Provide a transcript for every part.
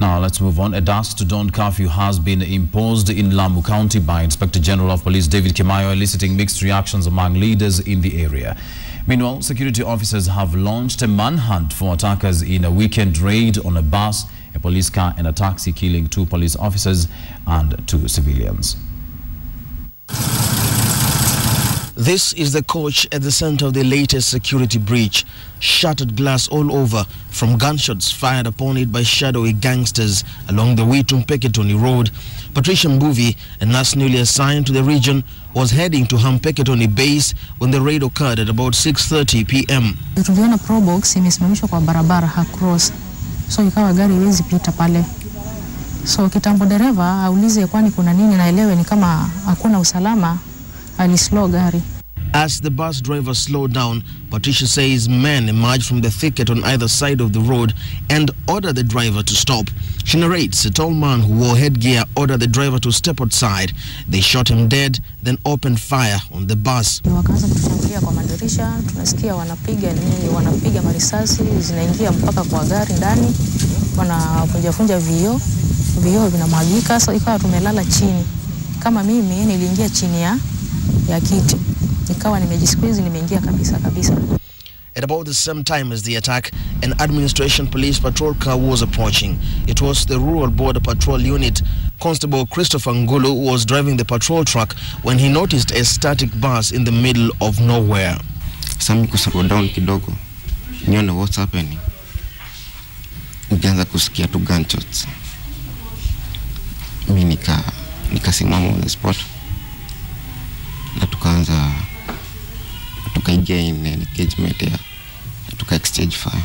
Now let's move on. A dusk-to-dawn curfew has been imposed in Lamu County by Inspector General of Police David Kimaiyo, eliciting mixed reactions among leaders in the area. Meanwhile, security officers have launched a manhunt for attackers in a weekend raid on a bus, a police car and a taxi, killing 2 police officers and 2 civilians. This is the coach at the center of the latest security breach. Shattered glass all over from gunshots fired upon it by shadowy gangsters along the way to Mpeketoni Road. Patricia Mbuvi, a nurse newly assigned to the region, was heading to Mpeketoni base when the raid occurred at about 6:30 p.m. Tuliona probox imesimamishwa kwa barabara cross, so ikawa gari iwezi pita pale. So kitambo dereva aulize kwani kuna nini, na elewe ni kama hakuna usalama, alislow gari. As the bus driver slowed down, Patricia says men emerged from the thicket on either side of the road and ordered the driver to stop. She narrates a tall man who wore headgear ordered the driver to step outside. They shot him dead, then opened fire on the bus. Wakaanza kutushambulia kwa madirisha, tunasikia wanapiga marisasi zinaingia mpaka kwa gari ndani, wanafunja vioo vinamwagika. So ikawa tumelala chini. Kama mimi niliingia chini ya kiti. Nikawa nimejisqueeze, nimeingia kabisa. At about the same time as the attack, an administration police patrol car was approaching. It was the Rural Border Patrol Unit. Constable Christopher Ngulu was driving the patrol truck when he noticed a static bus in the middle of nowhere. Sami kusarwa down kidogo, nione what's happening. Nikaanza kusikia tu gunshots. Mimi nikasimama on the spot. Na tukaanza tukaingia engagement ya exchange fire.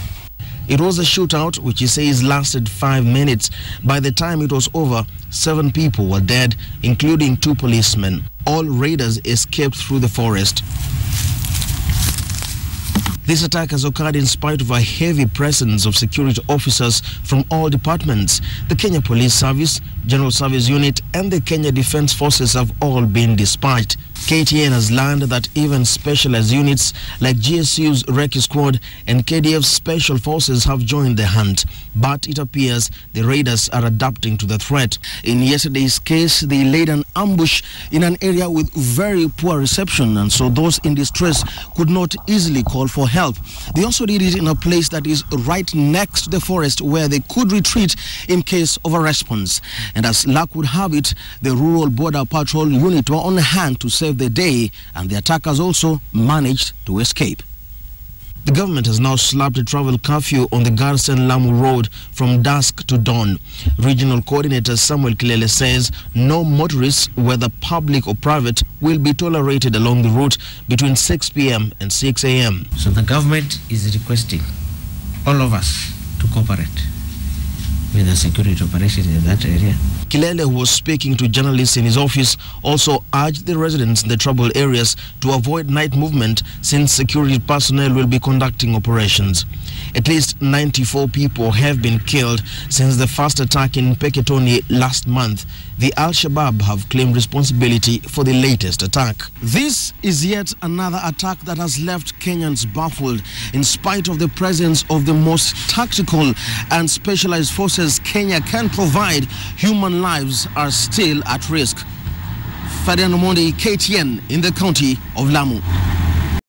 It was a shootout which he says lasted 5 minutes. By the time it was over, 7 people were dead, including 2 policemen. All raiders escaped through the forest. This attack has occurred in spite of a heavy presence of security officers from all departments. The Kenya Police Service, General Service Unit and the Kenya Defence Forces have all been dispatched. KTN has learned that even specialized units like GSU's Recce Squad and KDF's Special Forces have joined the hunt. But it appears the raiders are adapting to the threat. In yesterday's case, they laid an ambush in an area with very poor reception, and so those in distress could not easily call for help. They also did it in a place that is right next to the forest where they could retreat in case of a response. And as luck would have it, the Rural Border Patrol Unit were on hand to save the day, and the attackers also managed to escape. The government has now slapped a travel curfew on the Garsen-Lamu Road from dusk to dawn. Regional Coordinator Samuel Kilele says no motorists, whether public or private, will be tolerated along the route between 6 p.m. and 6 a.m. So the government is requesting all of us to cooperate with the security operations in that area. Kilele, who was speaking to journalists in his office, also urged the residents in the troubled areas to avoid night movement since security personnel will be conducting operations. At least 94 people have been killed since the first attack in Mpeketoni last month. The Al-Shabaab have claimed responsibility for the latest attack. This is yet another attack that has left Kenyans baffled. In spite of the presence of the most tactical and specialized forces Kenya can provide, human lives are still at risk. Fadian Omondi, KTN, in the county of Lamu.